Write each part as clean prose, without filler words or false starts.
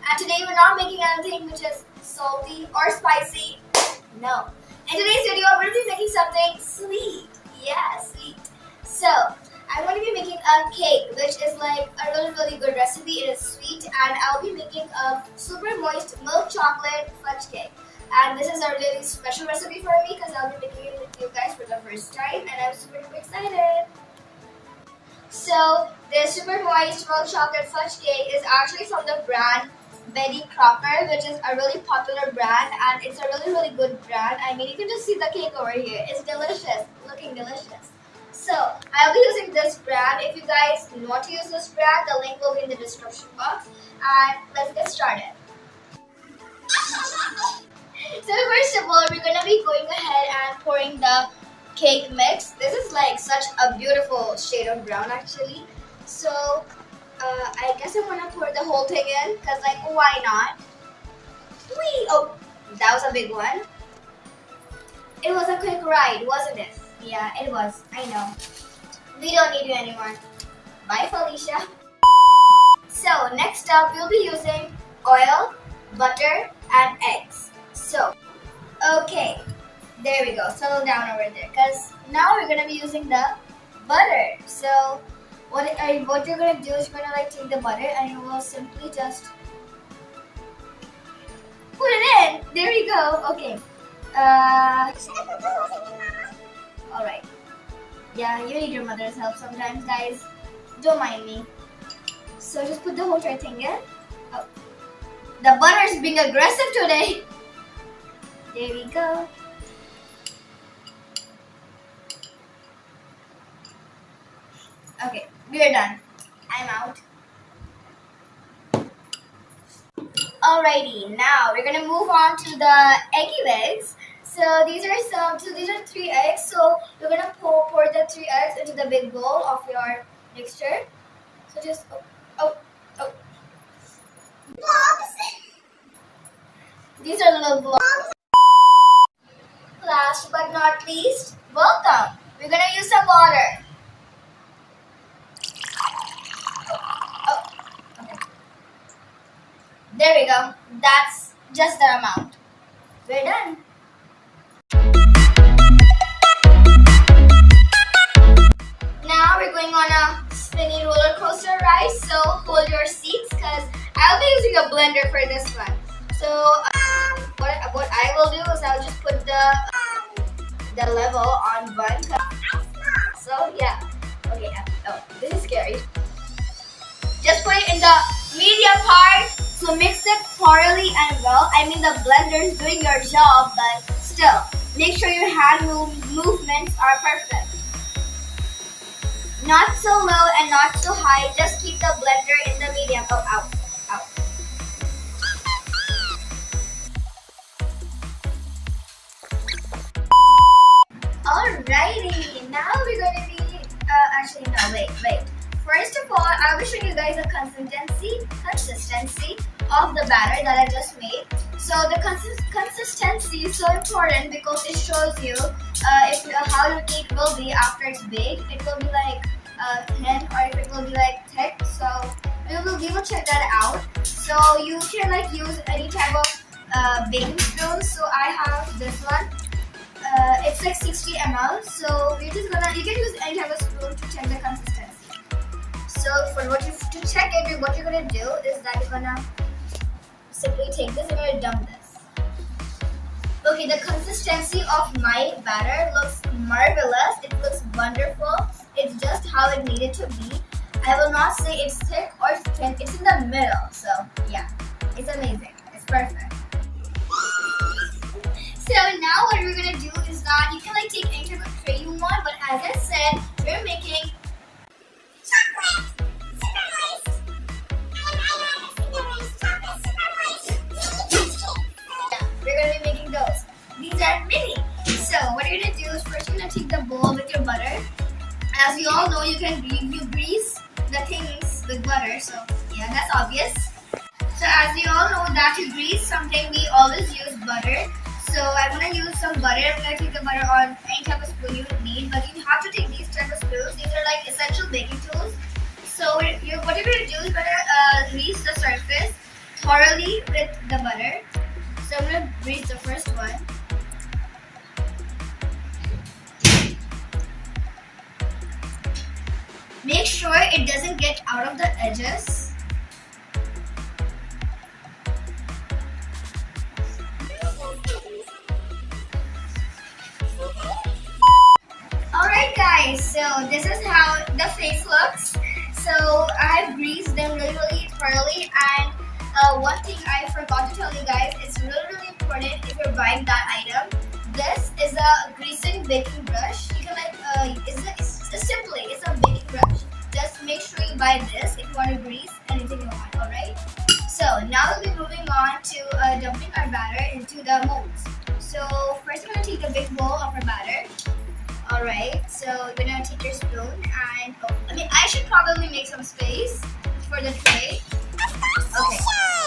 And today we're not making anything which is salty or spicy. No. In today's video, we're going to be making something sweet. Yeah, sweet. So, I'm going to be making a cake which is like a really good recipe. It is sweet and I'll be making a super moist milk chocolate fudge cake. And this is a really special recipe for me because I'll be making it with you guys for the first time and I'm super excited. So, the super moist milk chocolate fudge cake is actually from the brand Crocker, which is a really popular brand and it's a really good brand. I mean, you can just see the cake over here. It's delicious, looking delicious. So, I'll be using this brand. If you guys want to use this brand, the link will be in the description box. And let's get started. So first of all, we're going to be going ahead and pouring the cake mix. This is like such a beautiful shade of brown actually. So I guess I'm going to pour the whole thing in because like why not? Whee! Oh, that was a big one. It was a quick ride, wasn't it? Yeah, it was. I know. We don't need you anymore. Bye, Felicia. So next up, we'll be using oil, butter, and eggs. So, okay, there we go. Settle down over there. Because now we're gonna be using the butter. So, what you're gonna do is you're gonna like take the butter and you will simply just put it in. There we go. Okay. Alright. Yeah, you need your mother's help sometimes, guys. Don't mind me. So just put the whole entire thing in. Oh. The butter is being aggressive today. There we go. Okay, we're done. I'm out. Alrighty, now we're gonna move on to the eggy eggs. So these are 3 eggs. So you're gonna pour the 3 eggs into the big bowl of your mixture. So just oh. Blobs. These are little blobs. Last but not least, welcome. We're gonna use some water. Okay. There we go. That's just the amount. We're done. Now we're going on a spinny roller coaster ride, so hold your seats because I'll be using a blender for this one. So what I will do is I'll just put the level on 1. So yeah, okay. Oh, this is scary. Just put it in the medium part. So mix it thoroughly and well. I mean the blender is doing your job, but still make sure your hand movements are perfect. Not so low and not so high. Just keep the blender in the medium. Oh, out. Alrighty, now we're going to be, actually no, wait. First of all, I will show you guys the consistency of the batter that I just made. So the consistency is so important because it shows you how your cake will be after it's baked. It will be like thin or if it will be like thick. So we will check that out. So you can like use any type of baking spoon. So I have this one. It's like 60 ml. So you can use any type of spoon to check the consistency. So to check it, what you're gonna do is that you're gonna simply take this and you're gonna dump this. Okay, the consistency of my batter looks marvelous. It looks wonderful. It's just how it needed to be. I will not say it's thick or thin. It's in the middle. So yeah, it's amazing. It's perfect. So now what we're gonna do is that you can like take any type of tray you want, but as I said, we're making chocolate super moist. Yeah, we're gonna be making those. These are mini. So what you're gonna do is first you're gonna take the bowl with your butter. As you all know, you grease the things with butter. So yeah, that's obvious. So as you all know that you grease something, we always use butter. So I'm going to use some butter. I'm going to take the butter on any type of spoon you need. But you have to take these type of spoons. These are like essential baking tools. So what you're going to do is you're going to grease the surface thoroughly with the butter. So I'm gonna grease the first one. Make sure it doesn't get out of the edges. Alright guys, so this is how the face looks. So I have greased them really thoroughly, and one thing I forgot to tell you guys, it's really important if you're buying that item. This is a greasing baking brush. You can it's a baking brush. Just make sure you buy this if you want to grease anything you want, alright? So now we'll be moving on to dumping our batter into the molds. So first I'm going to take the big bowl of our batter. Alright, so you're going to take your spoon and, I should probably make some space for the tray.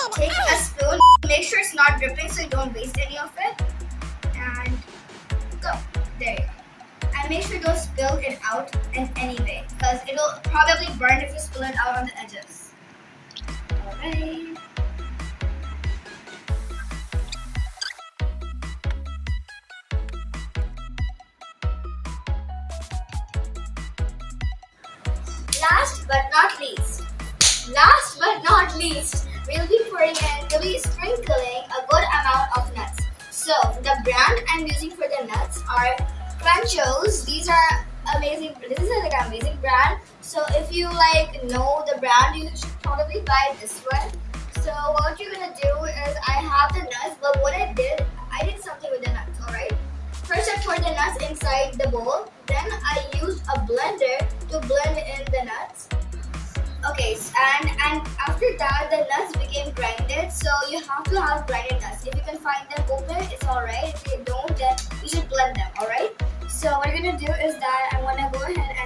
Okay, take a spoon, make sure it's not dripping so you don't waste any of it. And go, there you go. And make sure you don't spill it out in any way, because it'll probably burn if you spill it out on the edges. Alright. Last but not least, we'll be sprinkling a good amount of nuts. So the brand I'm using for the nuts are Crunchos. These are amazing. This is like an amazing brand. So if you know the brand, you should probably buy this one. So what you're gonna do is, I have the nuts, but what I did something with the nuts. Alright. First I poured the nuts inside the bowl. Then I used a blender to blend in the nuts. Okay, and after that the nuts became grinded, so you have to have grinded nuts. If you can find them open, it's alright. If you don't, then you should blend them, alright? So what you're gonna do is that I'm gonna go ahead